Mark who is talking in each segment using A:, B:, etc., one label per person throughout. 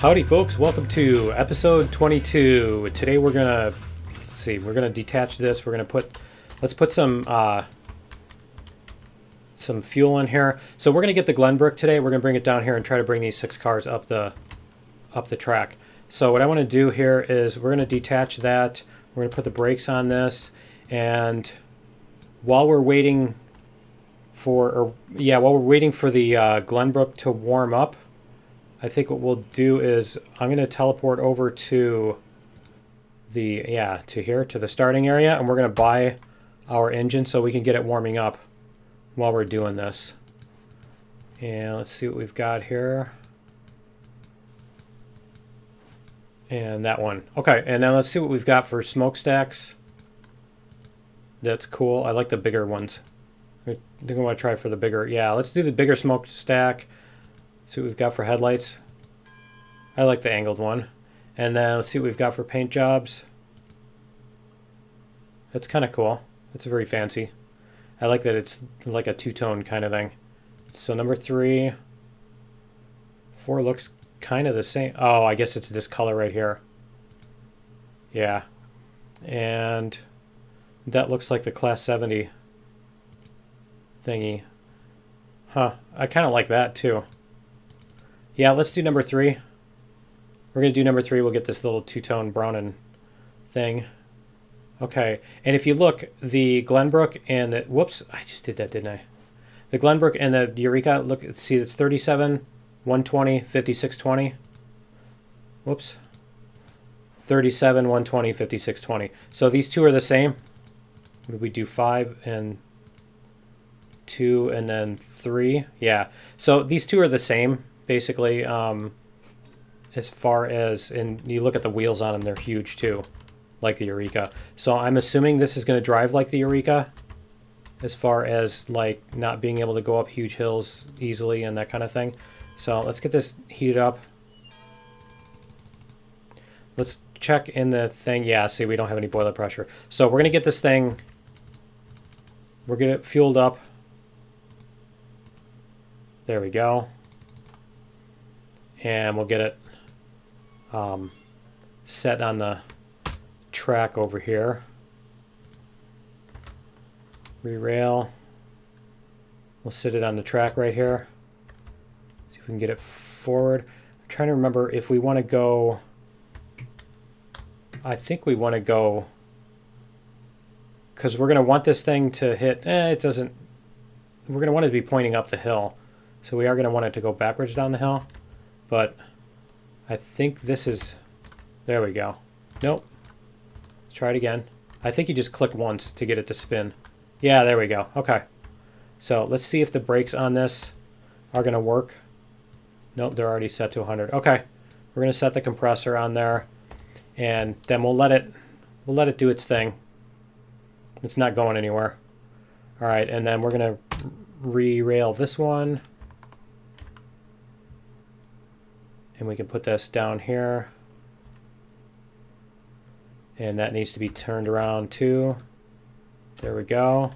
A: Howdy folks, welcome to episode 22. Today we're gonna, we're gonna detach this. We're gonna let's put some fuel in here. So we're gonna get the Glenbrook today. We're gonna bring it down here and try to bring these 6 cars up the track. So what I wanna do here is we're gonna detach that. We're gonna put the brakes on this, and while we're waiting for, the Glenbrook to warm up, I think what we'll do is I'm going to teleport over to to the starting area, and we're going to buy our engine so we can get it warming up while we're doing this. And let's see what we've got here. And that one. Okay, and now let's see what we've got for smokestacks. That's cool. I like the bigger ones. I think I want to try for the bigger. Yeah, let's do the bigger smokestack. See what we've got for headlights. I like the angled one. And then let's see what we've got for paint jobs. That's kind of cool. It's very fancy. I like that it's like a two-tone kind of thing. So number 3. 4 looks kind of the same. Oh, I guess it's this color right here. Yeah. And that looks like the Class 70 thingy. Huh. I kind of like that too. Yeah, let's do number 3. We're going to do number 3. We'll get this little two-tone browning thing. Okay. And if you look, the Glenbrook and the... Whoops. I just did that, didn't I? The Glenbrook and the Eureka, look, see, it's 37, 120, 5620. Whoops. 37, 120, 5620. So these two are the same. What did we do? 5 and 2 and then 3. Yeah. So these two are the same. Basically, as far as, and you look at the wheels on them, they're huge too, like the Eureka. So I'm assuming this is going to drive like the Eureka, as far as like not being able to go up huge hills easily and that kind of thing. So let's get this heated up. Let's check in the thing. Yeah, see, we don't have any boiler pressure. So we're going to get this thing, we're going to get it fueled up. There we go. And we'll get it set on the track over here. Re-rail. We'll sit it on the track right here. See if we can get it forward. I'm trying to remember if we want to go... I think we want to go... because we're going to want this thing to hit... it doesn't... We're going to want it to be pointing up the hill. So we are going to want it to go backwards down the hill. But I think this is... There we go. Nope. Let's try it again. I think you just click once to get it to spin. Yeah, there we go. Okay. So let's see if the brakes on this are going to work. Nope, they're already set to 100. Okay. We're going to set the compressor on there. And then we'll let it do its thing. It's not going anywhere. All right, and then we're going to re-rail this one. And we can put this down here. And that needs to be turned around too. There we go.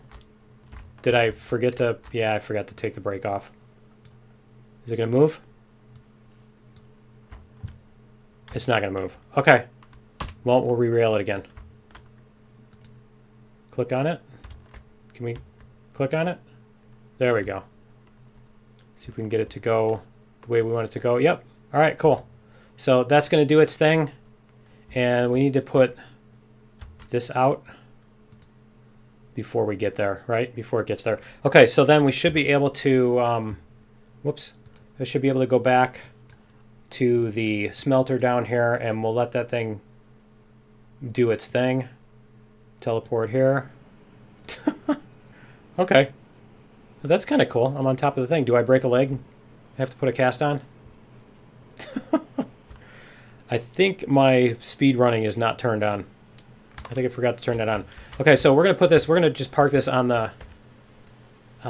A: Did I forget to... Yeah, I forgot to take the brake off. Is it going to move? It's not going to move. Okay. Well, we'll re-rail it again. Click on it. Can we click on it? There we go. See if we can get it to go the way we want it to go. Yep. All right, cool. So that's going to do its thing. And we need to put this out before we get there, right? Before it gets there. Okay, so then we should be able to, whoops. I should be able to go back to the smelter down here, and we'll let that thing do its thing. Teleport here. Okay. That's kind of cool. I'm on top of the thing. Do I break a leg? I have to put a cast on? I think my speed running is not turned on. I think I forgot to turn that on. Okay, so we're gonna put this. We're gonna just park this on the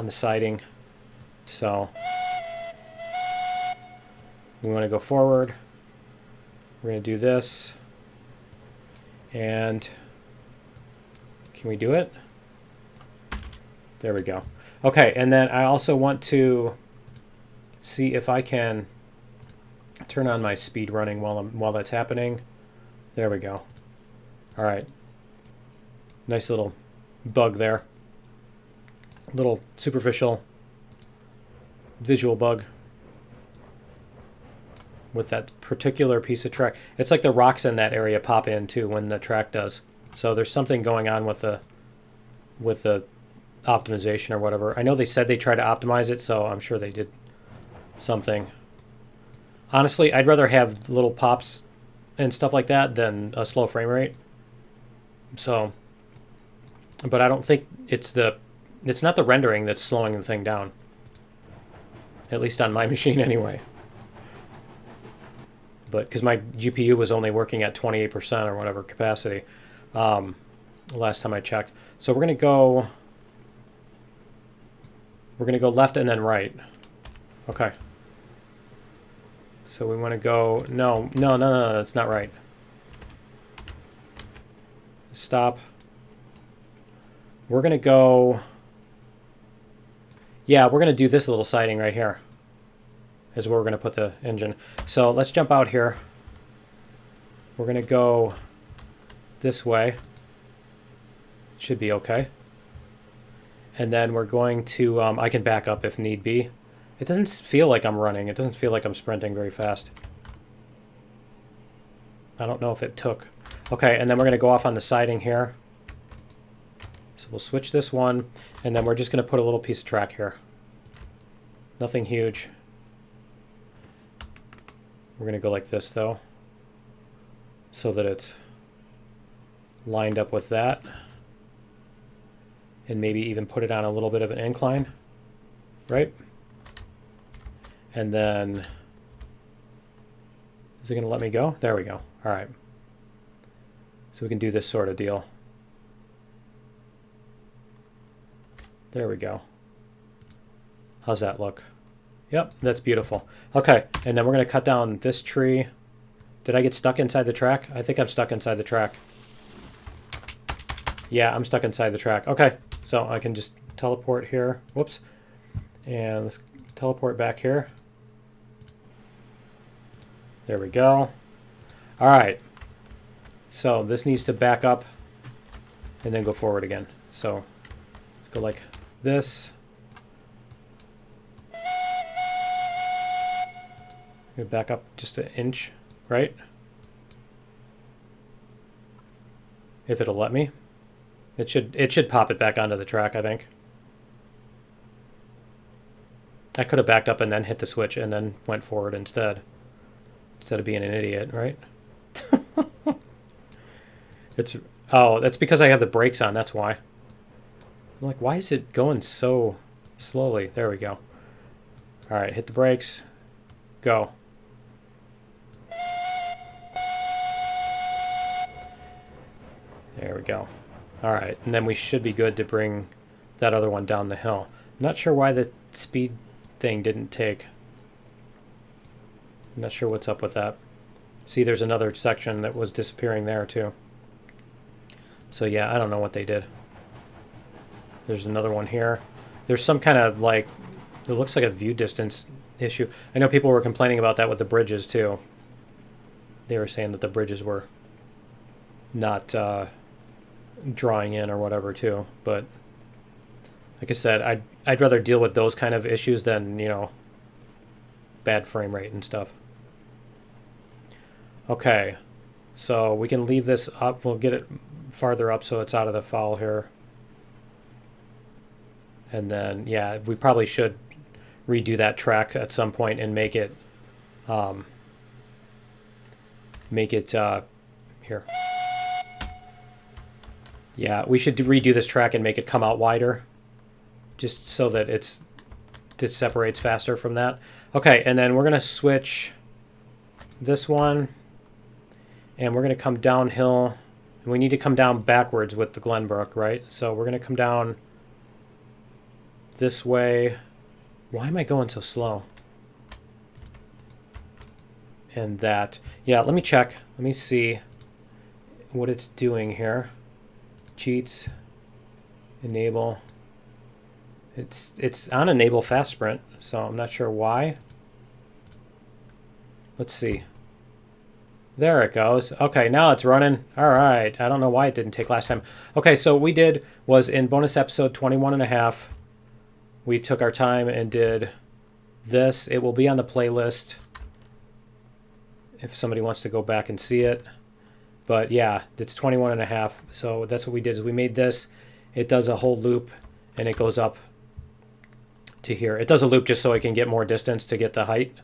A: siding. So we want to go forward. We're gonna do this, and can we do it? There we go. Okay, and then I also want to see if I can Turn on my speed running while that's happening. There we go. All right. Nice little bug there. Little superficial visual bug with that particular piece of track. It's like the rocks in that area pop in too when the track does. So there's something going on with the optimization or whatever. I know they said they tried to optimize it, so I'm sure they did something. Honestly, I'd rather have little pops and stuff like that than a slow frame rate. So, but I don't think it's not the rendering that's slowing the thing down. At least on my machine anyway. But because my GPU was only working at 28% or whatever capacity last time I checked. So we're gonna go left and then right. Okay. So we want to go, no, that's not right. Stop. We're going to go, yeah, we're going to do this little siding right here is where we're going to put the engine. So let's jump out here. We're going to go this way. Should be okay. And then we're going to, I can back up if need be. It doesn't feel like I'm running. It doesn't feel like I'm sprinting very fast. I don't know if it took. Okay, and then we're going to go off on the siding here. So we'll switch this one, and then we're just going to put a little piece of track here. Nothing huge. We're going to go like this, though, so that it's lined up with that. And maybe even put it on a little bit of an incline, right? And then, is it going to let me go? There we go. All right. So we can do this sort of deal. There we go. How's that look? Yep, that's beautiful. Okay, and then we're going to cut down this tree. Did I get stuck inside the track? I think I'm stuck inside the track. Yeah, I'm stuck inside the track. Okay, so I can just teleport here. Whoops. And let's teleport back here. There we go. All right. So this needs to back up and then go forward again. So let's go like this. Back up just an inch, right? If it'll let me. It should pop it back onto the track, I think. I could have backed up and then hit the switch and then went forward instead of being an idiot, right? Oh, that's because I have the brakes on, that's why. I'm like, why is it going so slowly? There we go. All right, hit the brakes. Go. There we go. All right, and then we should be good to bring that other one down the hill. I'm not sure why the speed thing didn't take. I'm not sure what's up with that. See, there's another section that was disappearing there too. So yeah, I don't know what they did. There's another one here. There's some kind of like, it looks like a view distance issue. I know people were complaining about that with the bridges too. They were saying that the bridges were not drawing in or whatever too. But like I said, I'd rather deal with those kind of issues than, you know, bad frame rate and stuff. Okay, so we can leave this up. We'll get it farther up so it's out of the foul here. And then, yeah, we probably should redo that track at some point and make it here. Yeah, we should redo this track and make it come out wider, just so that it separates faster from that. Okay, and then we're gonna switch this one, and we're gonna come downhill, and we need to come down backwards with the Glenbrook, right? So we're gonna come down this way. Why am I going so slow? And that, yeah, let me check. Let me see what it's doing here. Cheats, enable. It's on enable fast sprint, so I'm not sure why. Let's see. There it goes. Okay, now it's running. All right. I don't know why it didn't take last time. Okay, so what we did was in bonus episode 21 and a half, we took our time and did this. It will be on the playlist if somebody wants to go back and see it. But yeah, it's 21 and a half. So that's what we did is we made this. It does a whole loop and it goes up to here. It does a loop just so it can get more distance to get the height.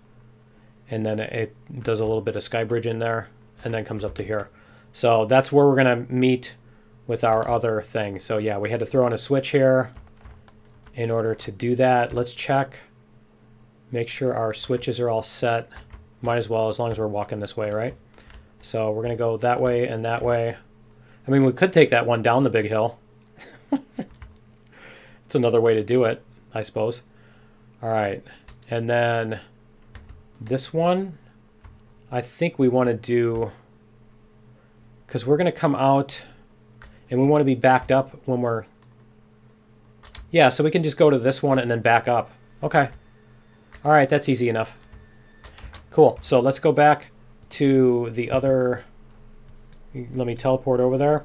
A: And then it does a little bit of sky bridge in there and then comes up to here. So that's where we're going to meet with our other thing. So yeah, we had to throw in a switch here in order to do that. Let's check. Make sure our switches are all set. Might as well, as long as we're walking this way, right? So we're going to go that way and that way. I mean, we could take that one down the big hill. It's another way to do it, I suppose. All right. And then this one, I think we want to do, because we're going to come out and we want to be backed up when we're, yeah, so we can just go to this one and then back up. Okay. All right, that's easy enough. Cool. So let's go back to the other, let me teleport over there.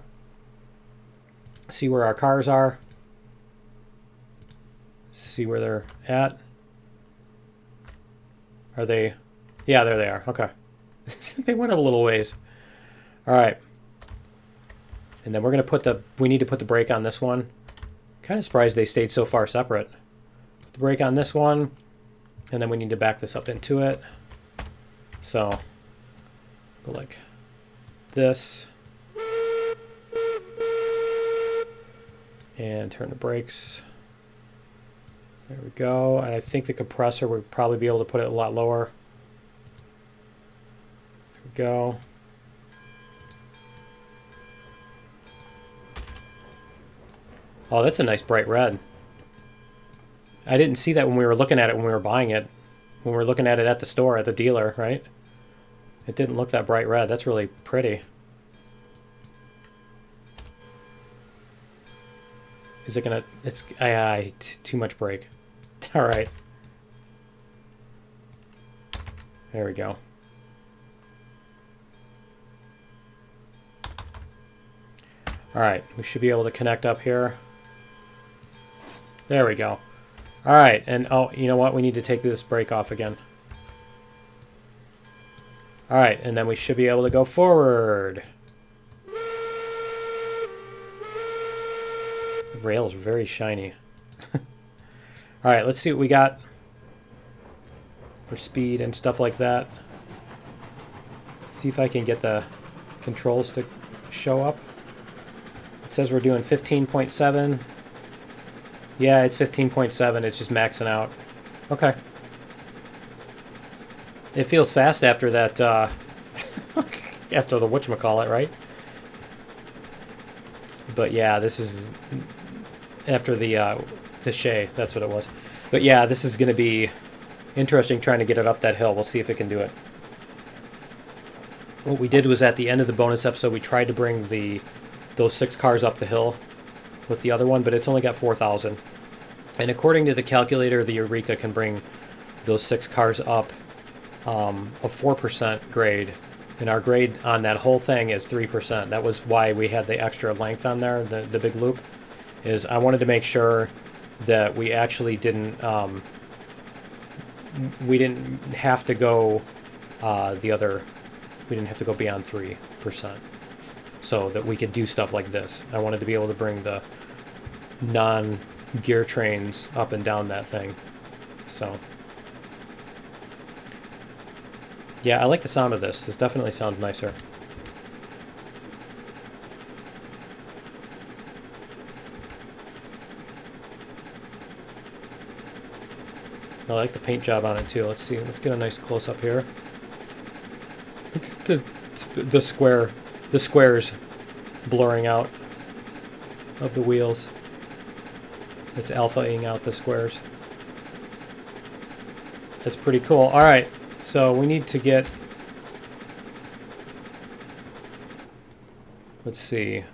A: See where our cars are. See where they're at. Are they? Yeah, there they are. Okay. They went a little ways. All right. And then we're going to put the, we need to put the brake on this one. Kind of surprised they stayed so far separate. Put the brake on this one. And then we need to back this up into it. So, go like this. And turn the brakes. There we go. And I think the compressor would probably be able to put it a lot lower. There we go. Oh, that's a nice bright red. I didn't see that when we were looking at it when we were buying it. When we were looking at it at the store, at the dealer, right? It didn't look that bright red. That's really pretty. Is it gonna, it's, too much brake. All right. There we go. All right, we should be able to connect up here. There we go. All right, and oh, you know what? We need to take this brake off again. All right, and then we should be able to go forward. The rail is very shiny. All right, let's see what we got for speed and stuff like that. See if I can get the controls to show up. It says we're doing 15.7. Yeah, it's 15.7. It's just maxing out. Okay. It feels fast after that, after the whatchamacallit, right? But yeah, this is after the Shay, that's what it was. But yeah, this is going to be interesting trying to get it up that hill. We'll see if it can do it. What we did was at the end of the bonus episode, we tried to bring those 6 cars up the hill with the other one, but it's only got 4,000. And according to the calculator, the Eureka can bring those 6 cars up a 4% grade. And our grade on that whole thing is 3%. That was why we had the extra length on there, the big loop, is I wanted to make sure that we actually didn't, we didn't have to go we didn't have to go beyond 3%. So that we could do stuff like this. I wanted to be able to bring the non-gear trains up and down that thing. So, yeah, I like the sound of this. This definitely sounds nicer. I like the paint job on it too. Let's see. Let's get a nice close up here. Look at the squares blurring out of the wheels. It's alphaing out the squares. That's pretty cool. All right, so we need to get, let's see,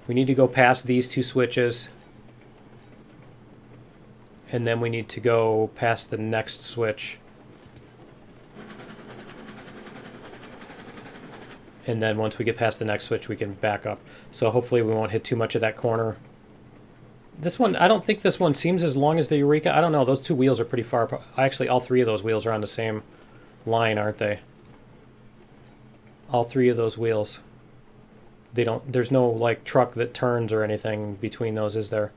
A: we need to go past these 2 switches, and then we need to go past the next switch. And then once we get past the next switch, we can back up. So hopefully we won't hit too much of that corner. This one, I don't think this one seems as long as the Eureka. I don't know. Those two wheels are pretty far apart. Actually, all three of those wheels are on the same line, aren't they? All three of those wheels. They don't. There's no like truck that turns or anything between those, is there?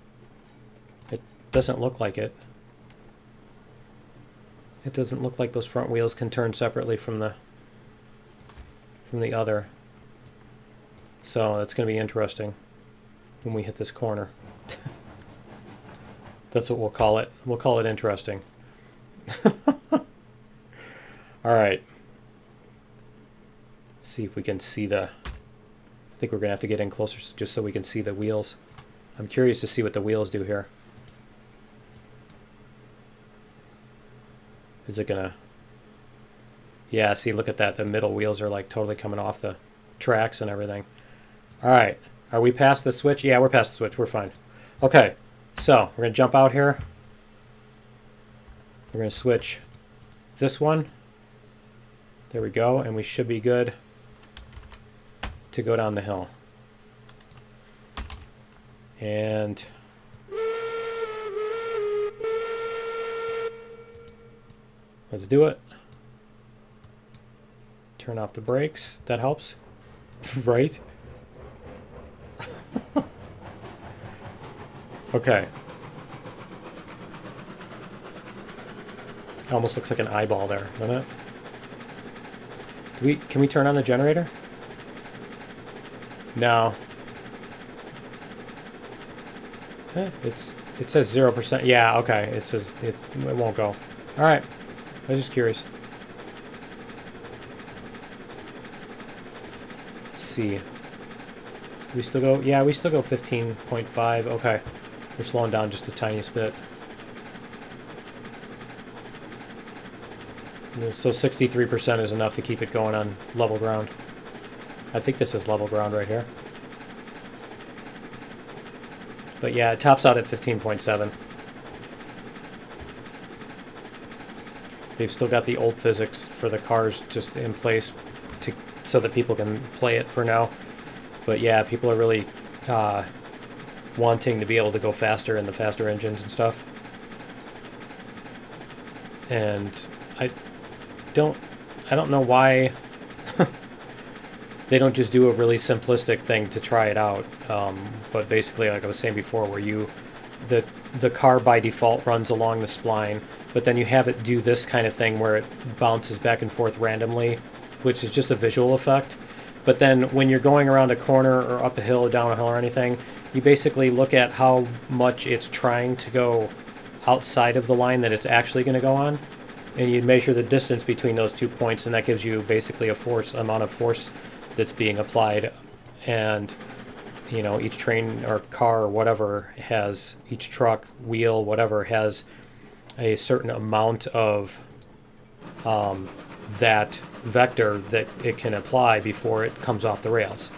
A: It doesn't look like it. It doesn't look like those front wheels can turn separately from the other. So that's going to be interesting when we hit this corner. That's what we'll call it. We'll call it interesting. All right. See if we can see the... I think we're going to have to get in closer just so we can see the wheels. I'm curious to see what the wheels do here. Is it going to... Yeah, see, look at that. The middle wheels are like totally coming off the tracks and everything. All right. Are we past the switch? Yeah, we're past the switch. We're fine. Okay. So, we're going to jump out here. We're going to switch this one. There we go. And we should be good to go down the hill. And... let's do it. Turn off the brakes. That helps. Right? Okay. Almost looks like an eyeball there, doesn't it? Can we turn on the generator? No. It says 0%. Yeah, okay. It says it won't go. All right. I was just curious. Let's see. We still go? Yeah, we still go 15.5. Okay. We're slowing down just the tiniest bit. So 63% is enough to keep it going on level ground. I think this is level ground right here. But yeah, it tops out at 15.7. They've still got the old physics for the cars just in place so that people can play it for now. But yeah, people are really wanting to be able to go faster in the faster engines and stuff. And I don't know why they don't just do a really simplistic thing to try it out. But basically, like I was saying before, where the car by default runs along the spline, but then you have it do this kind of thing where it bounces back and forth randomly, which is just a visual effect. But then when you're going around a corner or up a hill or down a hill or anything, you basically look at how much it's trying to go outside of the line that it's actually going to go on, and you measure the distance between those 2 points, and that gives you basically a amount of force that's being applied. And you know, each train or car or whatever has, each truck, wheel, whatever, has a certain amount of that vector that it can apply before it comes off the rails.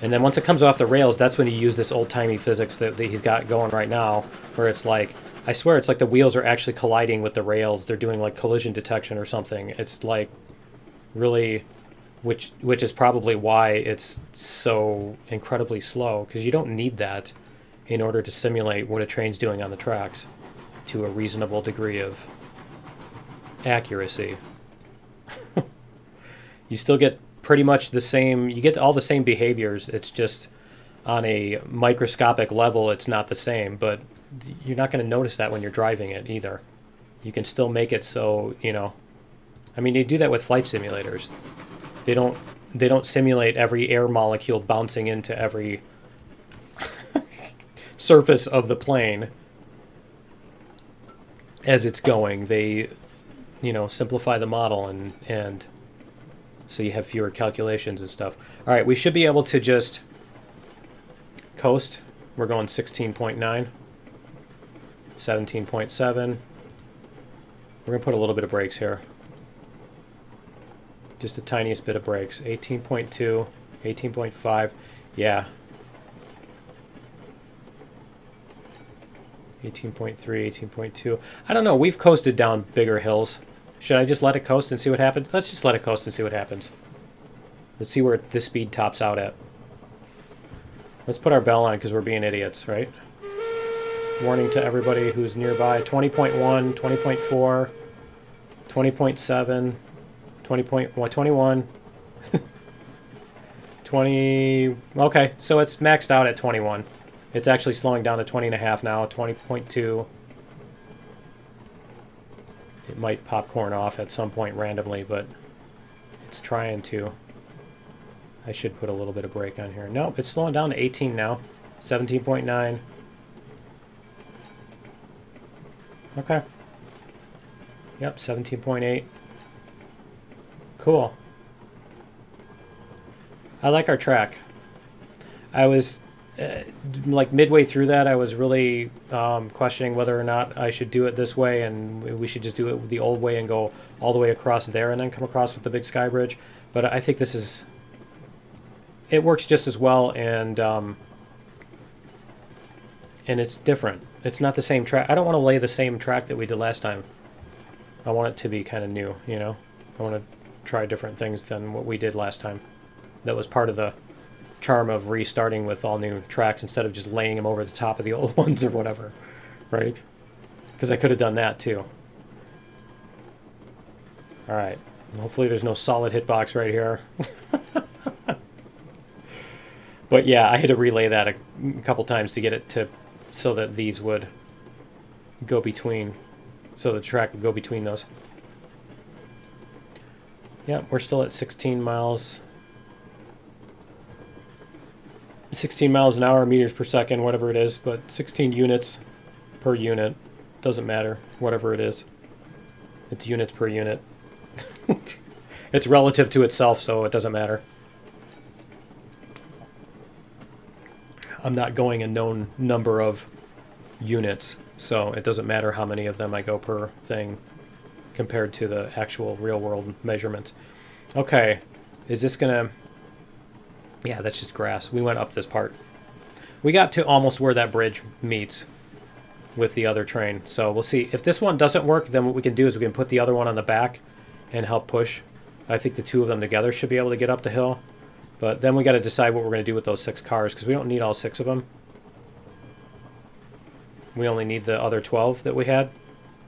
A: And then once it comes off the rails, that's when you use this old-timey physics that he's got going right now, where it's like, I swear it's like the wheels are actually colliding with the rails. They're doing like collision detection or something. It's like really, which is probably why it's so incredibly slow, because you don't need that in order to simulate what a train's doing on the tracks to a reasonable degree of accuracy. You still get pretty much the same, you get all the same behaviors. It's just on a microscopic level, it's not the same, but you're not going to notice that when you're driving it either. You can still make it so, you know, I mean, they do that with flight simulators. They don't simulate every air molecule bouncing into every surface of the plane as it's going. They, you know, simplify the model and so you have fewer calculations and stuff. All right, we should be able to just coast. We're going 16.9, 17.7. We're going to put a little bit of brakes here. Just the tiniest bit of brakes. 18.2, 18.5. Yeah. 18.3, 18.2. I don't know. We've coasted down bigger hills. Should I just let it coast and see what happens? Let's just let it coast and see what happens. Let's see where this speed tops out at. Let's put our bell on because we're being idiots, right? Warning to everybody who's nearby. 20.1, 20.4, 20.7, 20.1, 21. 20. Okay, so it's maxed out at 21. It's actually slowing down to 20.5 now, 20.2. It might popcorn off at some point randomly, but it's trying to. I should put a little bit of brake on here. Nope, it's slowing down to 18 now. 17.9. Okay. Yep, 17.8. Cool. I like our track. I was, like midway through that, I was really questioning whether or not I should do it this way and we should just do it the old way and go all the way across there and then come across with the big sky bridge. But I think this is, it works just as well, and it's different. It's not the same track. I don't want to lay the same track that we did last time. I want it to be kind of new, you know? I want to try different things than what we did last time. That was part of the charm of restarting with all new tracks instead of just laying them over the top of the old ones or whatever, right? Because I could have done that too. All right. Hopefully there's no solid hitbox right here. But yeah, I had to relay that a couple times to get it to so that these would go between, so the track would go between those. Yeah, we're still at 16 miles. 16 miles an hour, meters per second, whatever it is, but 16 units per unit. Doesn't matter, whatever it is. It's units per unit. It's relative to itself, so it doesn't matter. I'm not going a known number of units, so it doesn't matter how many of them I go per thing compared to the actual real-world measurements. Okay, is this gonna... Yeah, that's just grass. We went up this part. We got to almost where that bridge meets with the other train, so we'll see. If this one doesn't work, then what we can do is we can put the other one on the back and help push. I think the two of them together should be able to get up the hill. But then we got to decide what we're going to do with those 6 cars, because we don't need all 6 of them. We only need the other 12 that we had.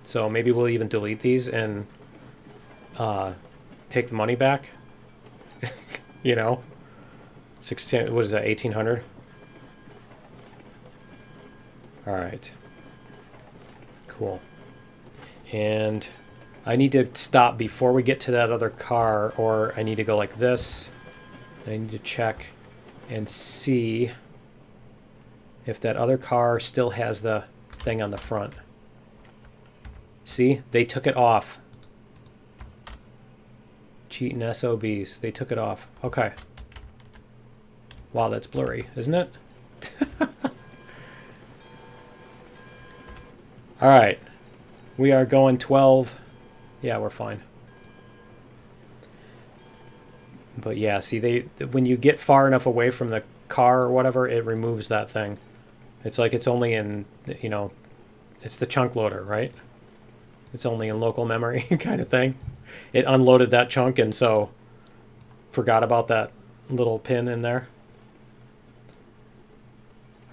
A: So maybe we'll even delete these and take the money back. You know? 16, what is that, 1,800? Alright. Cool. And I need to stop before we get to that other car, or I need to go like this. I need to check and see if that other car still has the thing on the front. See? They took it off. Cheating SOBs. They took it off. Okay. Wow, that's blurry, isn't it? Alright. We are going 12. Yeah, we're fine. But yeah, see, when you get far enough away from the car or whatever, it removes that thing. It's like it's only in, you know, it's the chunk loader, right? It's only in local memory kind of thing. It unloaded that chunk and so forgot about that little pin in there.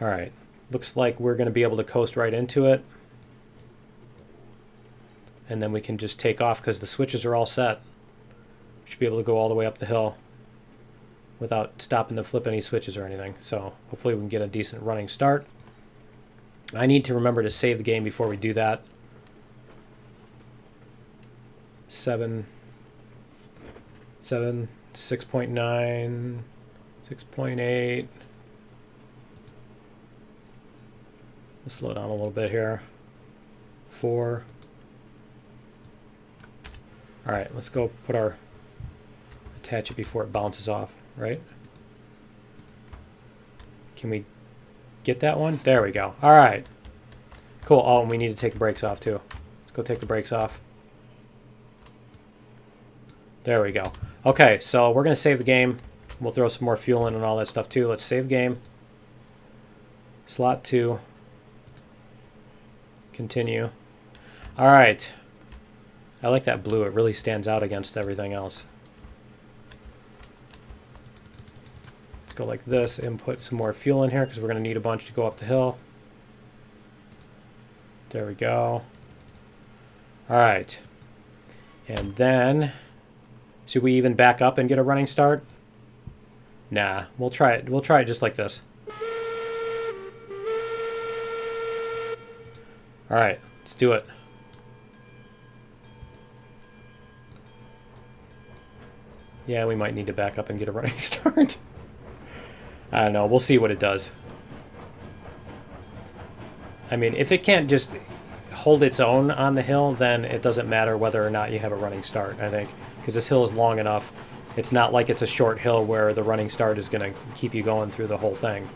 A: All right, looks like we're going to be able to coast right into it. And then we can just take off because the switches are all set. Should be able to go all the way up the hill without stopping to flip any switches or anything. So hopefully we can get a decent running start. I need to remember to save the game before we do that. 7, 6.9, 6.8. Let's slow down a little bit here. 4. All right, let's go put our... attach it before it bounces off, right? Can we get that one? There we go. All right. Cool. Oh, and we need to take the brakes off too. Let's go take the brakes off. There we go. Okay, so we're going to save the game. We'll throw some more fuel in and all that stuff too. Let's save game. Slot 2. Continue. All right. I like that blue. It really stands out against everything else. go like this and put some more fuel in here because we're going to need a bunch to go up the hill. There we go. All right. And then, should we even back up and get a running start? Nah, we'll try it. We'll try it just like this. All right, let's do it. Yeah, we might need to back up and get a running start. I don't know. We'll see what it does. I mean, if it can't just hold its own on the hill, then it doesn't matter whether or not you have a running start, I think. Because this hill is long enough. It's not like it's a short hill where the running start is going to keep you going through the whole thing.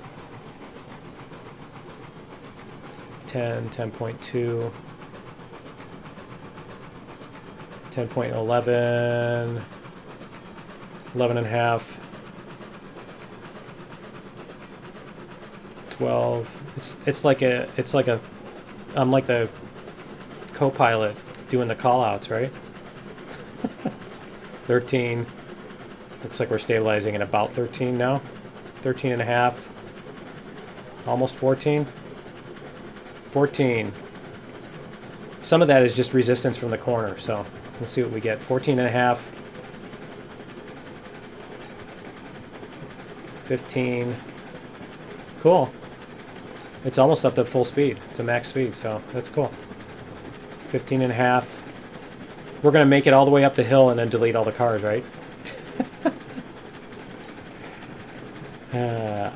A: 10, 10.2, 10.11, 11 and a half, 12. It's like a I'm like the co-pilot doing the call-outs, right? 13. Looks like we're stabilizing at about 13 now. 13 and a half. Almost 14. 14. Some of that is just resistance from the corner, so we'll see what we get. 14 and a half. 15. Cool. It's almost up to full speed, to max speed, so that's cool. 15 and a half. We're going to make it all the way up the hill and then delete all the cars, right?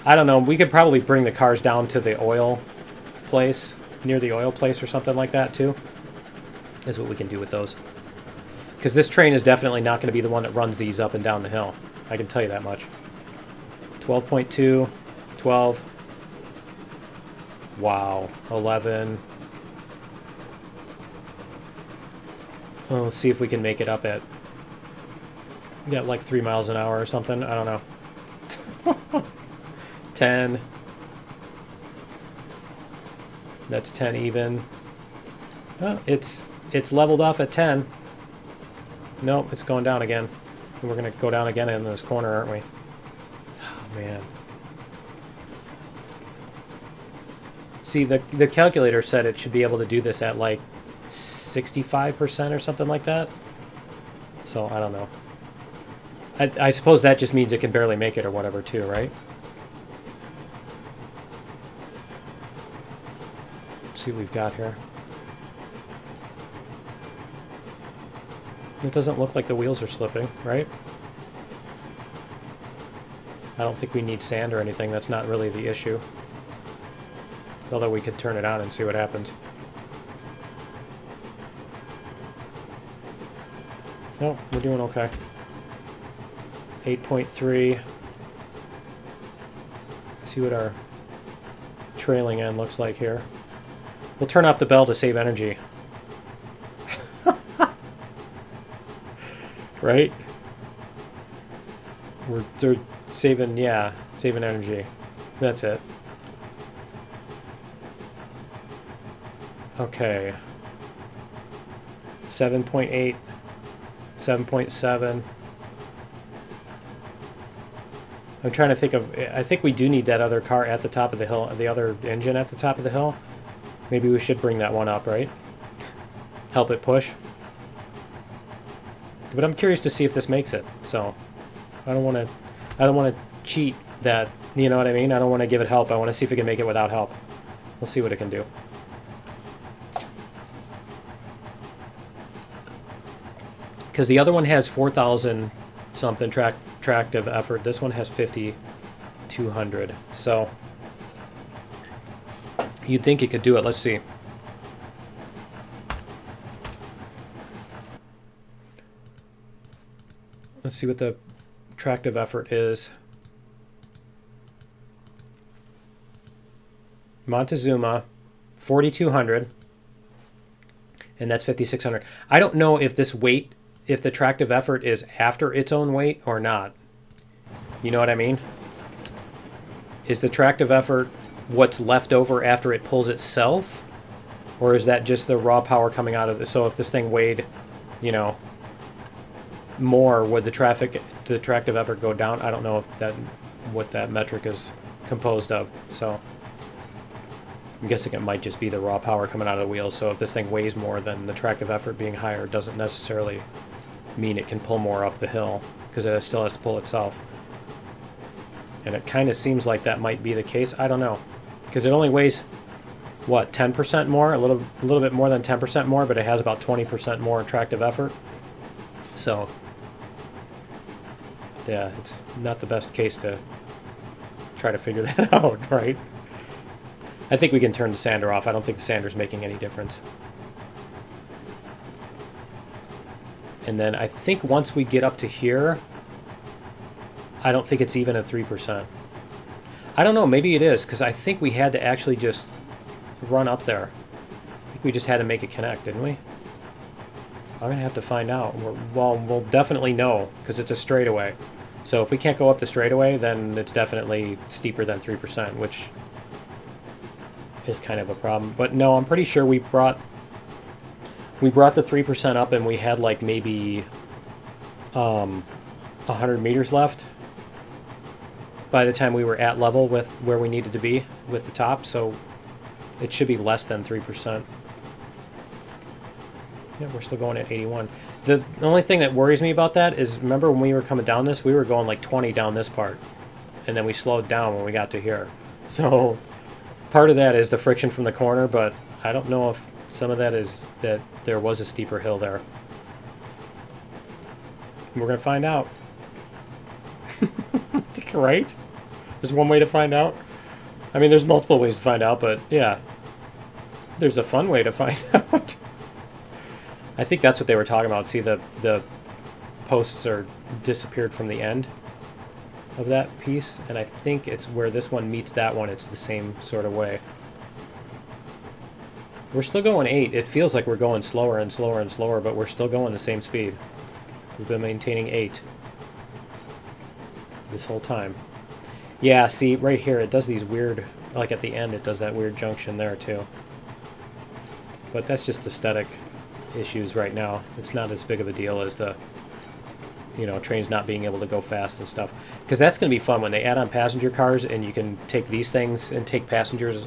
A: I don't know. We could probably bring the cars down to the oil place, near the oil place or something like that, too. Is what we can do with those. Because this train is definitely not going to be the one that runs these up and down the hill. I can tell you that much. 12.2, 12. Wow, 11. Well, let's see if we can make it up at... Got like 3 miles an hour or something. I don't know. 10. That's 10 even. Oh, it's leveled off at 10. Nope, it's going down again. And we're going to go down again in this corner, aren't we? Oh, man. See, the calculator said it should be able to do this at like 65% or something like that. So, I don't know. I suppose that just means it can barely make it or whatever too, right? Let's see what we've got here. It doesn't look like the wheels are slipping, right? I don't think we need sand or anything. That's not really the issue. Although we could turn it on and see what happens. No, we're doing okay. 8.3. See what our trailing end looks like here. We'll turn off the bell to save energy. Right? They're saving, yeah, saving energy. That's it. Okay. 7.8, 7.7. I'm trying to think of, I think we do need that other car at the top of the hill, the other engine at the top of the hill. Maybe we should bring that one up, right? Help it push. But I'm curious to see if this makes it. So I don't want to cheat that, you know what I mean? I don't want to give it help. I want to see if it can make it without help. We'll see what it can do. Because the other one has 4,000 something tractive effort. This one has 5,200. So you'd think it could do it. Let's see. Let's see what the tractive effort is. Montezuma, 4,200. And that's 5,600. I don't know if this weight, if the tractive effort is after its own weight or not. You know what I mean? Is the tractive effort what's left over after it pulls itself? Or is that just the raw power coming out of it? So if this thing weighed, you know, more, would the tractive effort go down? I don't know if that what that metric is composed of. So I'm guessing it might just be the raw power coming out of the wheels. So if this thing weighs more, then the tractive effort being higher doesn't necessarily mean it can pull more up the hill, because it still has to pull itself. And it kind of seems like that might be the case. I don't know, because it only weighs, what, 10% more, a little bit more than 10% more, but it has about 20% more tractive effort. So yeah, it's not the best case to try to figure that out, right? I think we can turn the sander off. I don't think the sander's making any difference. And then I think once we get up to here, I don't think it's even a 3%. I don't know, maybe it is, because I think we had to actually just run up there. I think we just had to make it connect, didn't we? I'm going to have to find out. Well, we'll definitely know, because it's a straightaway. So if we can't go up the straightaway, then it's definitely steeper than 3%, which is kind of a problem. But no, I'm pretty sure we brought the 3% up, and we had like maybe 100 meters left by the time we were at level with where we needed to be with the top. So it should be less than 3%. Yeah, we're still going at 81. The only thing that worries me about that is, remember when we were coming down this, we were going like 20 down this part, and then we slowed down when we got to here. So part of that is the friction from the corner, but I don't know if some of that is that there was a steeper hill there. We're going to find out. Right? There's one way to find out. I mean, there's multiple ways to find out, but yeah, there's a fun way to find out. I think that's what they were talking about. See, the posts are disappeared from the end of that piece, and I think it's where this one meets that one. It's the same sort of way. We're still going 8. It feels like we're going slower and slower and slower, but we're still going the same speed. We've been maintaining 8 this whole time. Yeah, see, right here, it does these weird, like at the end, it does that weird junction there, too. But that's just aesthetic issues right now. It's not as big of a deal as the, you know, trains not being able to go fast and stuff. Because that's going to be fun when they add on passenger cars and you can take these things and take passengers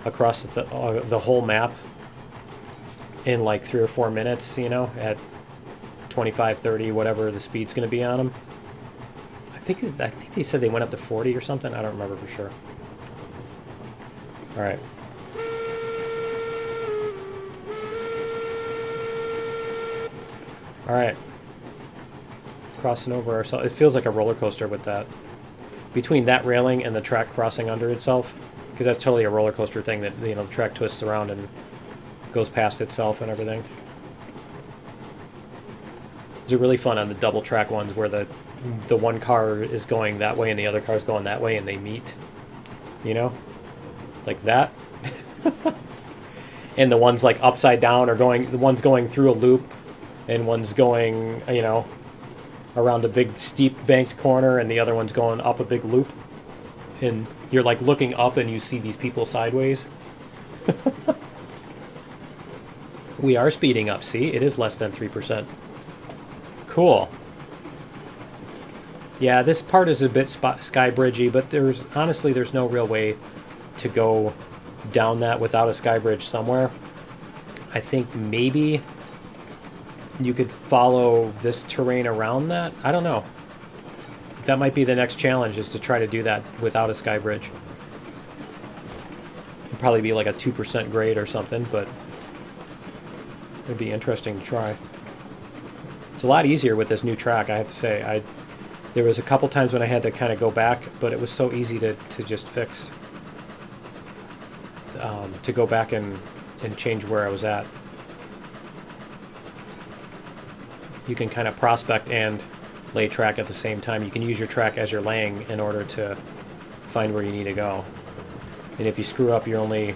A: across the whole map in like 3 or 4 minutes, you know, at 25, 30, whatever the speed's going to be on them. I think they said they went up to 40 or something. I don't remember for sure. All right. All right. Crossing over ourselves. It feels like a roller coaster with that. Between that railing and the track crossing under itself, because that's totally a roller coaster thing that, you know, the track twists around and goes past itself and everything. These are really fun on the double track ones where the one car is going that way and the other car is going that way and they meet, you know, like that. And the ones like upside down are going, the one's going through a loop and one's going, you know, around a big steep banked corner and the other one's going up a big loop. And you're like looking up and you see these people sideways. We are speeding up, see? It is less than 3%. Cool. Yeah, this part is a bit sky bridgey, but honestly there's no real way to go down that without a sky bridge somewhere. I think maybe you could follow this terrain around that. I don't know. That might be the next challenge, is to try to do that without a sky bridge. It'd probably be like a 2% grade or something, but it'd be interesting to try. It's a lot easier with this new track, I have to say. There was a couple times when I had to kind of go back, but it was so easy to just fix. To go back and change where I was at. You can kind of prospect and lay track at the same time. You can use your track as you're laying in order to find where you need to go. And if you screw up, you're only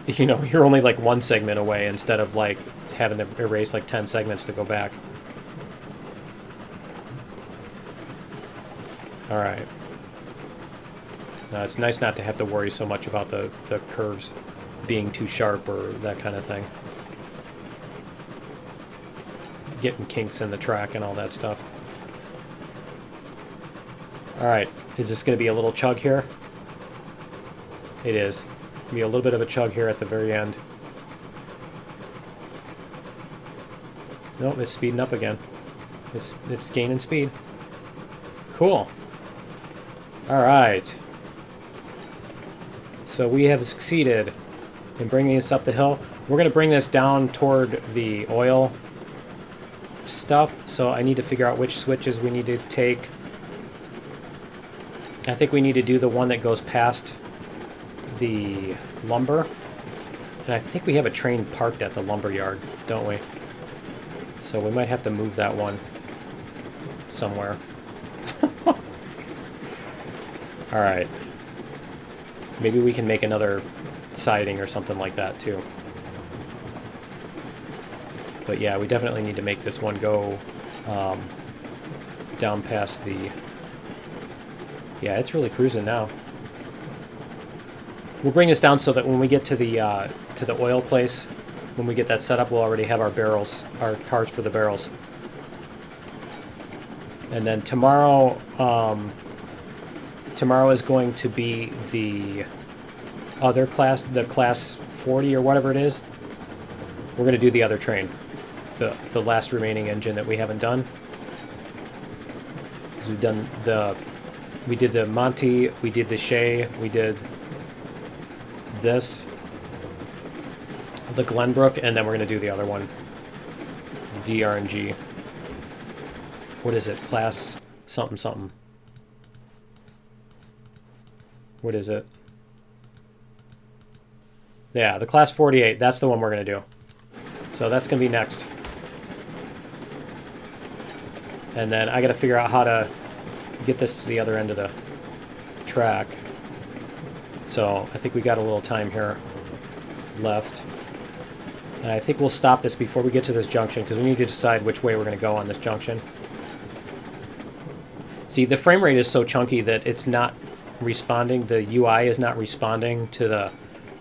A: like one segment away instead of like having to erase like 10 segments to go back. All right. Now, it's nice not to have to worry so much about the curves being too sharp or that kind of thing. Getting kinks in the track and all that stuff. All right, is this going to be a little chug here? It is. Gonna be a little bit of a chug here at the very end. Nope, it's speeding up again. It's gaining speed. Cool. All right. So we have succeeded in bringing this up the hill. We're going to bring this down toward the oil stuff. So I need to figure out which switches we need to take. I think we need to do the one that goes past the lumber. And I think we have a train parked at the lumber yard, don't we? So we might have to move that one somewhere. All right. Maybe we can make another siding or something like that too. But yeah, we definitely need to make this one go down past the... Yeah, it's really cruising now. We'll bring this down so that when we get to the oil place, when we get that set up, we'll already have our barrels, our cars for the barrels. And then tomorrow, tomorrow is going to be the other class, the class 40 or whatever it is. We're going to do the other train, the last remaining engine that we haven't done. Because we've done we did the Monty, we did the Shea, we did this, the Glenbrook, and then we're going to do the other one, the DRNG. What is it? Class something something. What is it? Yeah, the class 48. That's the one we're going to do. So that's going to be next. And then I got to figure out how to get this to the other end of the track. So I think we got a little time here left. And I think we'll stop this before we get to this junction, because we need to decide which way we're going to go on this junction. See, the frame rate is so chunky that it's not responding. The UI is not responding to the...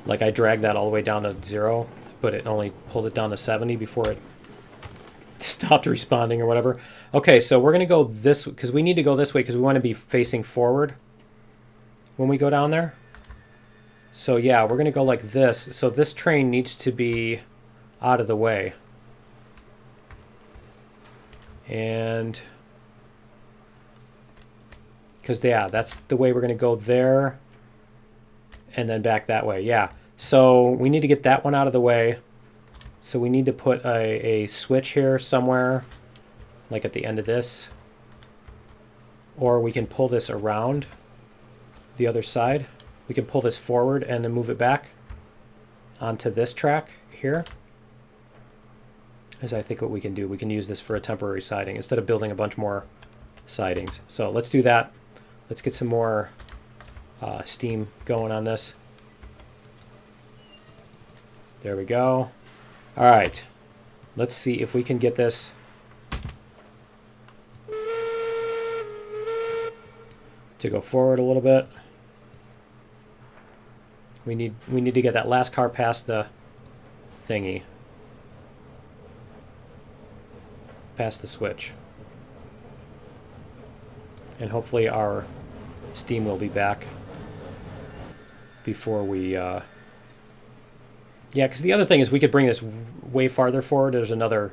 A: Like, I dragged that all the way down to 0, but it only pulled it down to 70 before it stopped responding or whatever. Okay, so we're going to go this... Because we need to go this way because we want to be facing forward when we go down there. So, yeah, we're going to go like this. So this train needs to be out of the way. And... Because, yeah, that's the way we're going to go there. And then back that way, yeah. So we need to get that one out of the way. So we need to put a switch here somewhere, like at the end of this. Or we can pull this around the other side. We can pull this forward and then move it back onto this track here. Is I think what we can do. We can use this for a temporary siding instead of building a bunch more sidings. So let's do that. Let's get some more steam going on this. There we go. All right. Let's see if we can get this to go forward a little bit. We need to get that last car past the thingy. Past the switch. And hopefully our steam will be back before we... Yeah, because the other thing is we could bring this way farther forward. There's another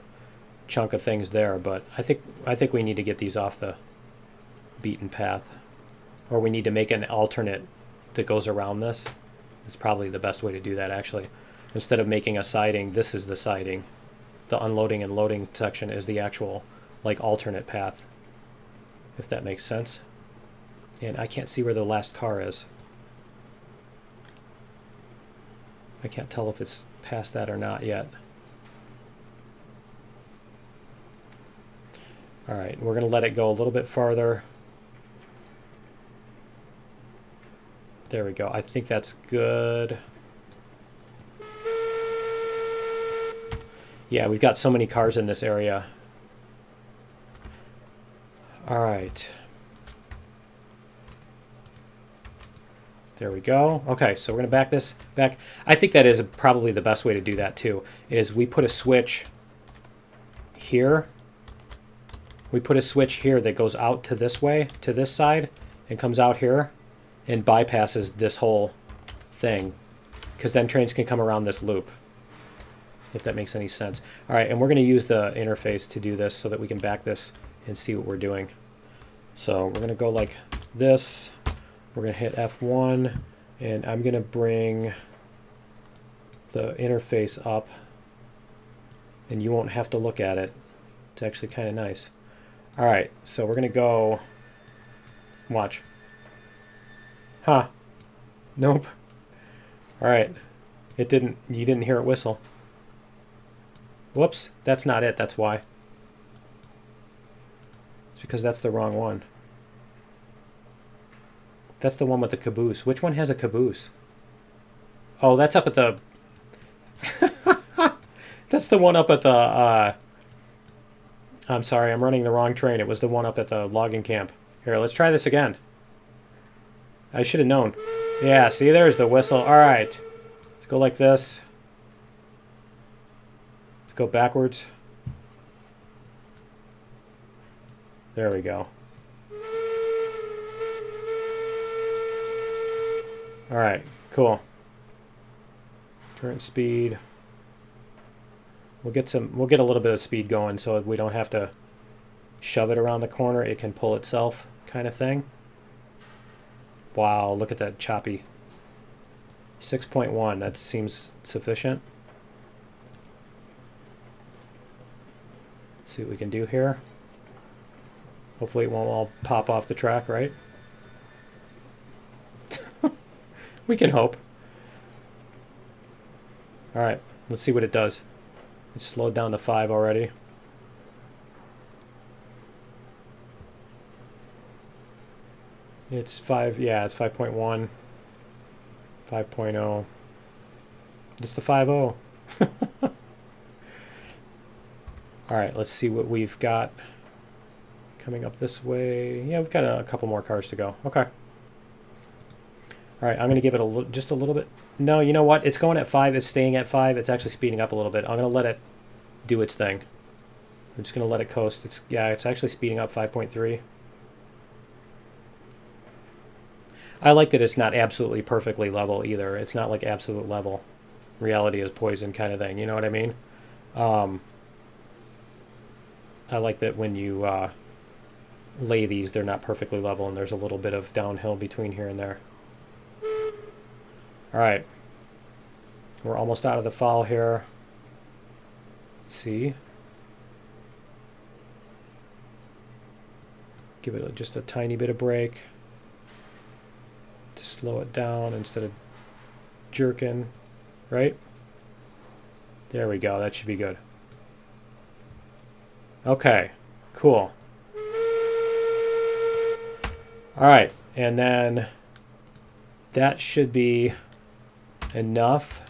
A: chunk of things there, but I think we need to get these off the beaten path. Or we need to make an alternate that goes around this. It's probably the best way to do that, actually. Instead of making a siding, this is the siding. The unloading and loading section is the actual, like, alternate path. If that makes sense. And I can't see where the last car is. I can't tell if it's past that or not yet. Alright, we're going to let it go a little bit farther. There we go. I think that's good. Yeah, we've got so many cars in this area. Alright. There we go. Okay, so we're going to back this back. I think that is probably the best way to do that too, is we put a switch here. We put a switch here that goes out to this way, to this side, and comes out here and bypasses this whole thing, because then trains can come around this loop, if that makes any sense. All right, and we're going to use the interface to do this so that we can back this and see what we're doing. So we're going to go like this. We're going to hit F1, and I'm going to bring the interface up, and you won't have to look at it. It's actually kind of nice. All right, so we're going to go, watch. Huh. Nope. All right. You didn't hear it whistle. Whoops, that's not it, that's why. It's because that's the wrong one. That's the one with the caboose. Which one has a caboose? Oh, that's up at the... That's the one up at the... I'm sorry, I'm running the wrong train. It was the one up at the logging camp. Here, let's try this again. I should have known. Yeah, see, there's the whistle. All right. Let's go like this. Let's go backwards. There we go. All right, cool. Current speed. We'll get a little bit of speed going so we don't have to shove it around the corner. It can pull itself, kind of thing. Wow, look at that choppy. 6.1, that seems sufficient. See what we can do here. Hopefully it won't all pop off the track, right? We can hope. All right, let's see what it does. It's slowed down to 5 already. It's 5, yeah, it's 5.1, 5.0. It's the 5.0. All right, let's see what we've got coming up this way. Yeah, we've got a couple more cars to go. Okay. All right, I'm going to give it just a little bit. No, you know what? It's going at 5. It's staying at 5. It's actually speeding up a little bit. I'm going to let it do its thing. I'm just going to let it coast. It's actually speeding up 5.3. I like that it's not absolutely perfectly level either. It's not like absolute level. Reality is poison kind of thing. You know what I mean? I like that when you lay these, they're not perfectly level and there's a little bit of downhill between here and there. All right. We're almost out of the foul here. Let's see. Give it just a tiny bit of brake to slow it down instead of jerking, right? There we go. That should be good. Okay, cool. All right, and then that should be enough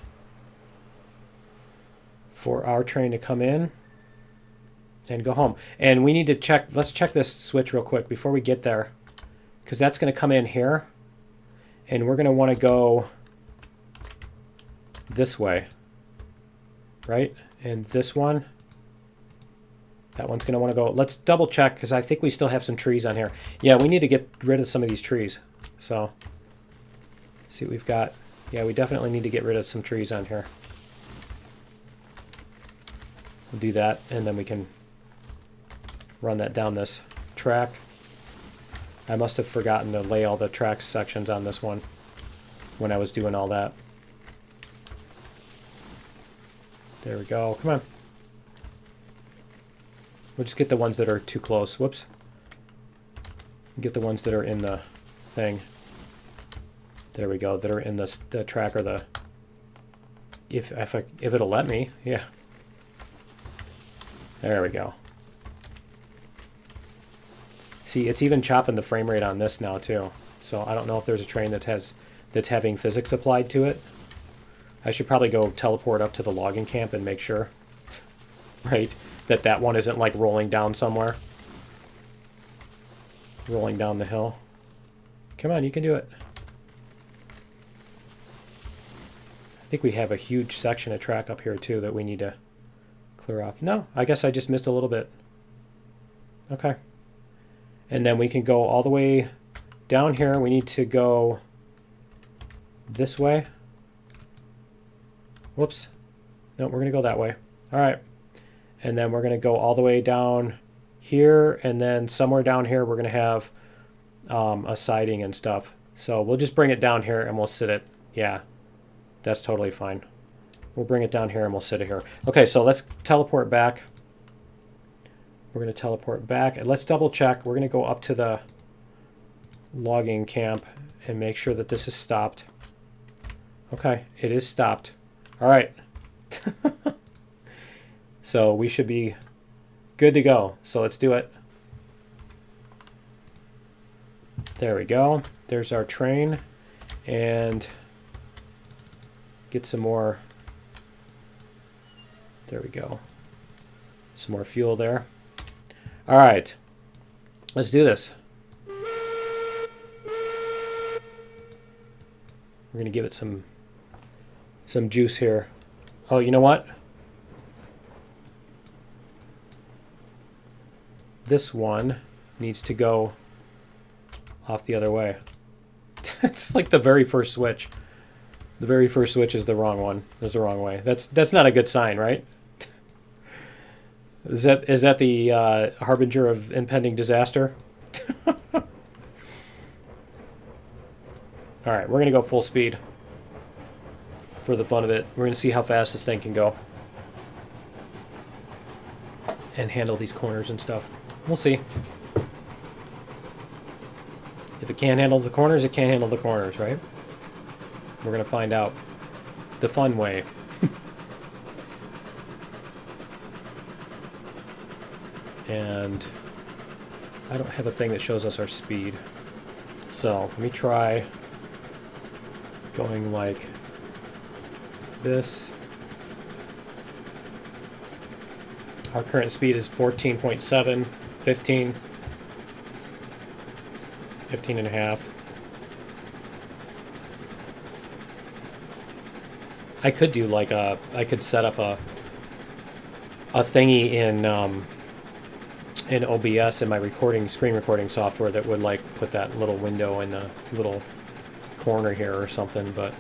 A: for our train to come in and go home. And we need to check, let's check this switch real quick before we get there, because that's going to come in here, and we're going to want to go this way, right? And this one, that one's going to want to go. Let's double check, because I think we still have some trees on here. Yeah, we need to get rid of some of these trees. So, see what we've got. Yeah, we definitely need to get rid of some trees on here. We'll do that, and then we can run that down this track. I must have forgotten to lay all the track sections on this one when I was doing all that. There we go. Come on. We'll just get the ones that are too close. Whoops. Get the ones that are in the thing. There we go. That are in the track, or the... If it'll let me. Yeah. There we go. See, it's even chopping the frame rate on this now too. So I don't know if there's a train that's having physics applied to it. I should probably go teleport up to the logging camp and make sure, right, that one isn't like rolling down somewhere. Rolling down the hill. Come on, you can do it. I think we have a huge section of track up here too that we need to clear off. No, I guess I just missed a little bit. Okay. And then we can go all the way down here we need to go this way. Whoops. No, we're going to go that way. All right. And then we're going to go all the way down here, and then somewhere down here we're going to have a siding and stuff. So we'll just bring it down here and we'll sit it. Yeah, that's totally fine. We'll bring it down here and we'll sit it here. Okay, so let's teleport back. We're going to teleport back, and let's double check. We're going to go up to the logging camp and make sure that this is stopped. Okay, it is stopped. All right. So we should be good to go. So let's do it. There we go. There's our train. And get some more. There we go. Some more fuel there. All right. Let's do this. We're going to give it some juice here. Oh, you know what? This one needs to go off the other way. It's like the very first switch. The very first switch is the wrong one. There's the wrong way. That's not a good sign, right? Is that the harbinger of impending disaster? All right, we're gonna go full speed for the fun of it. We're gonna see how fast this thing can go and handle these corners and stuff. We'll see. If it can't handle the corners, it can't handle the corners, right? We're going to find out the fun way. And I don't have a thing that shows us our speed. So let me try going like this. Our current speed is 14.7, 15 and a half. I could do like I could set up a thingy in OBS in my screen recording software that would like put that little window in the little corner here or something, but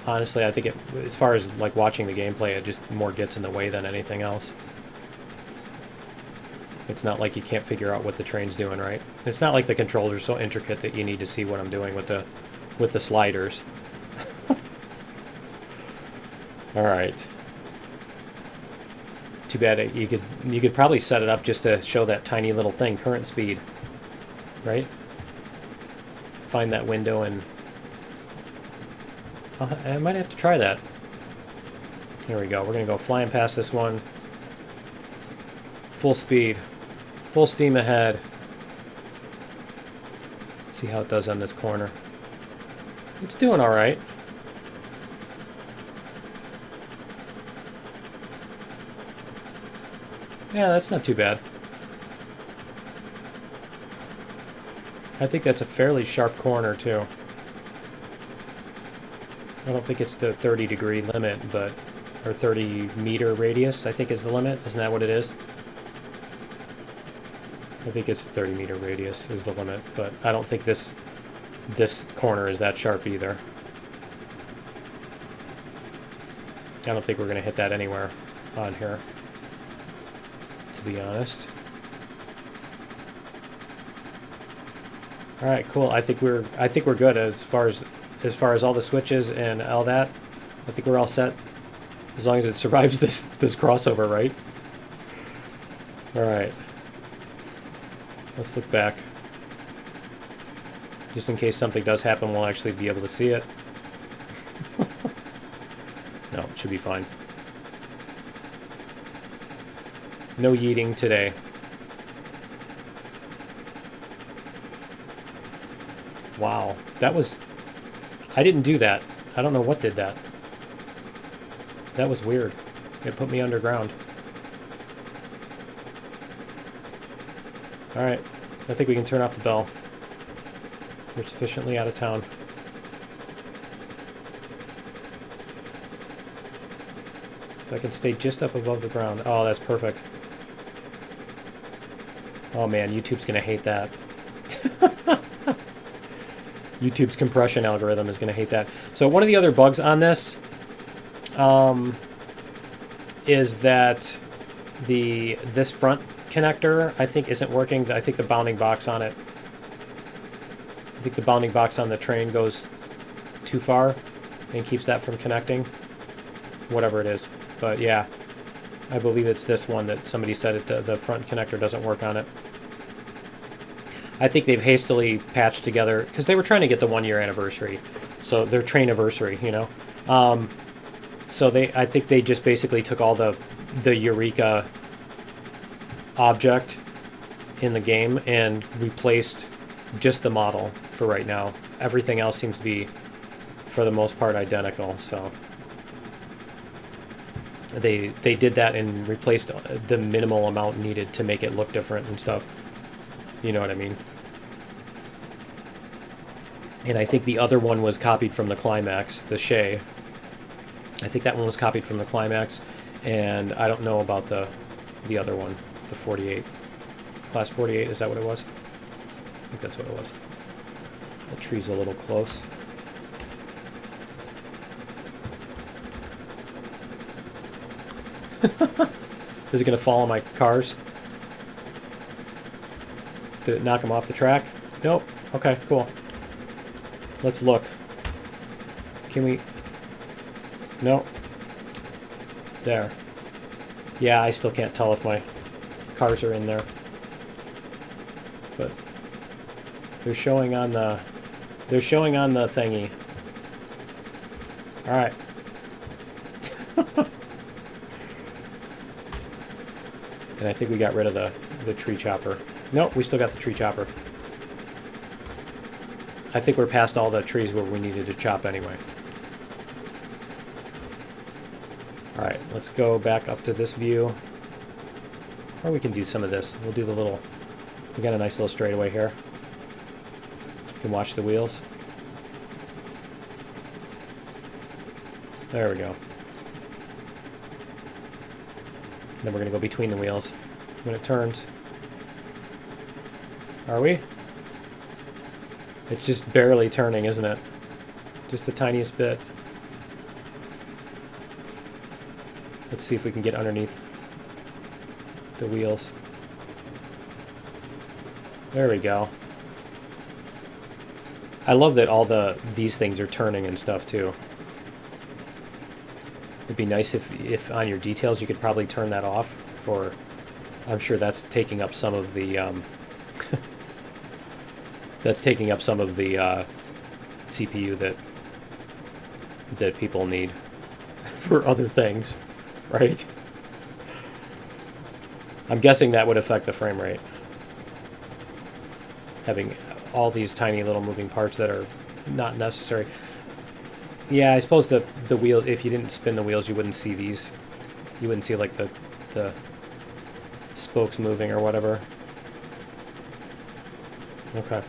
A: honestly I think as far as like watching the gameplay, it just more gets in the way than anything else. It's not like you can't figure out what the train's doing, right? It's not like the controls are so intricate that you need to see what I'm doing with the sliders. All right. Too bad you could probably set it up just to show that tiny little thing, current speed, right? Find that window and I might have to try that. Here we go. We're gonna go flying past this one. Full speed. Full steam ahead. See how it does on this corner. It's doing all right. Yeah, that's not too bad. I think that's a fairly sharp corner too. I don't think it's the 30-degree limit, but or 30-meter radius, I think is the limit. Isn't that what it is? I think it's 30-meter radius is the limit, but I don't think this corner is that sharp either. I don't think we're going to hit that anywhere on here, to be honest. All right, cool. I think we're good as far as all the switches and all that. I think we're all set as long as it survives this crossover, right? All right. Let's look back. Just in case something does happen, we'll actually be able to see it. No, it should be fine. No yeeting today. Wow, that was... I didn't do that. I don't know what did that. That was weird. It put me underground. Alright, I think we can turn off the bell. We're sufficiently out of town. If I can stay just up above the ground. Oh, that's perfect. Oh man, YouTube's gonna hate that. YouTube's compression algorithm is going to hate that. So one of the other bugs on this is that this front connector, I think, isn't working. I think the bounding box on it, I think the bounding box on the train goes too far and keeps that from connecting. Whatever it is. But yeah, I believe it's this one that somebody said the front connector doesn't work on it. I think they've hastily patched together, because they were trying to get the 1-year anniversary. So their Trainiversary, you know. So I think they just basically took all the Eureka object in the game and replaced just the model for right now. Everything else seems to be, for the most part, identical. So they did that and replaced the minimal amount needed to make it look different and stuff. You know what I mean? And I think the other one was copied from the Climax, the Shay. I think that one was copied from the Climax, and I don't know about the other one, the 48. Class 48, is that what it was? I think that's what it was. The tree's a little close. Is it going to fall on my cars? Did it knock them off the track? Nope. Okay, cool. Let's look. Can we... Nope. There. Yeah, I still can't tell if my cars are in there. But they're showing on the... They're showing on the thingy. Alright. And I think we got rid of the tree chopper. Nope, we still got the tree chopper. I think we're past all the trees where we needed to chop anyway. Alright, let's go back up to this view. Or we can do some of this. We'll do the little... We got a nice little straightaway here. You can watch the wheels. There we go. Then we're going to go between the wheels when it turns. Are we? It's just barely turning, isn't it? Just the tiniest bit. Let's see if we can get underneath the wheels. There we go. I love that all these things are turning and stuff too. It'd be nice if on your details you could probably turn that off for... I'm sure that's taking up some of the... that's taking up some of the CPU that people need for other things, right? I'm guessing that would affect the frame rate. Having all these tiny little moving parts that are not necessary. Yeah, I suppose the wheel, if you didn't spin the wheels, you wouldn't see these. You wouldn't see like the spokes moving or whatever. Okay. I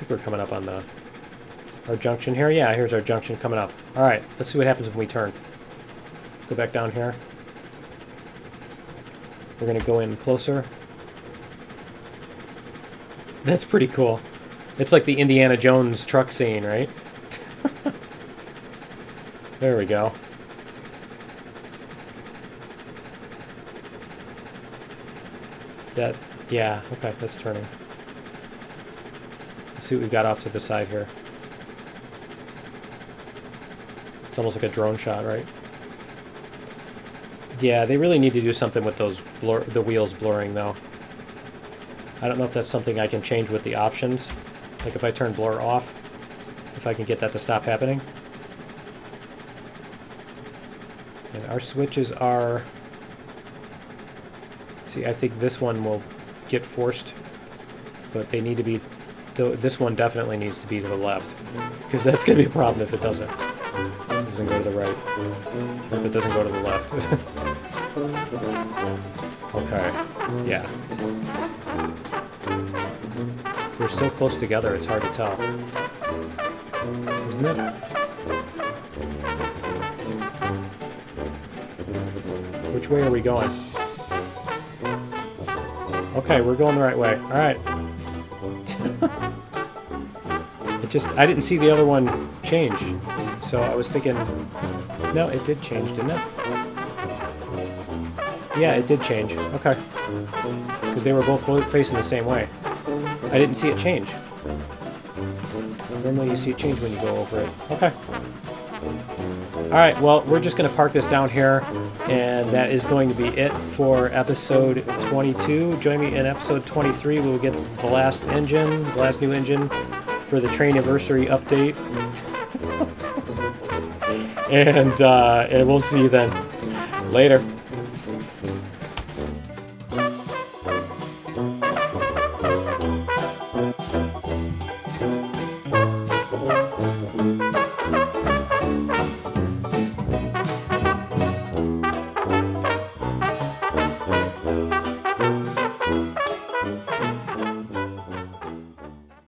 A: think we're coming up on our junction here. Yeah, here's our junction coming up. All right, let's see what happens when we turn. Let's go back down here. We're going to go in closer. That's pretty cool. It's like the Indiana Jones truck scene, right? There we go. Yeah, okay, that's turning. Let's see what we've got off to the side here. It's almost like a drone shot, right? Yeah, they really need to do something with those the wheels blurring, though. I don't know if that's something I can change with the options. Like if I turn blur off, if I can get that to stop happening. And our switches are... See, I think this one will get forced, but they need to be... This one definitely needs to be to the left, because that's going to be a problem if it doesn't. It doesn't go to the right. If it doesn't go to the left. Okay. Yeah. They're so close together, it's hard to tell. Isn't it? Which way are we going? Okay, we're going the right way. Alright. It just, I didn't see the other one change. So I was thinking, no, it did change, didn't it? Yeah, it did change. Okay. Because they were both facing the same way. I didn't see it change. Normally you see it change when you go over it. Okay. Alright, well, we're just going to park this down here, and that is going to be it for episode 22. Join me in episode 23. We'll get the last engine, the last new engine for the Trainiversary update. And we'll see you then. Later.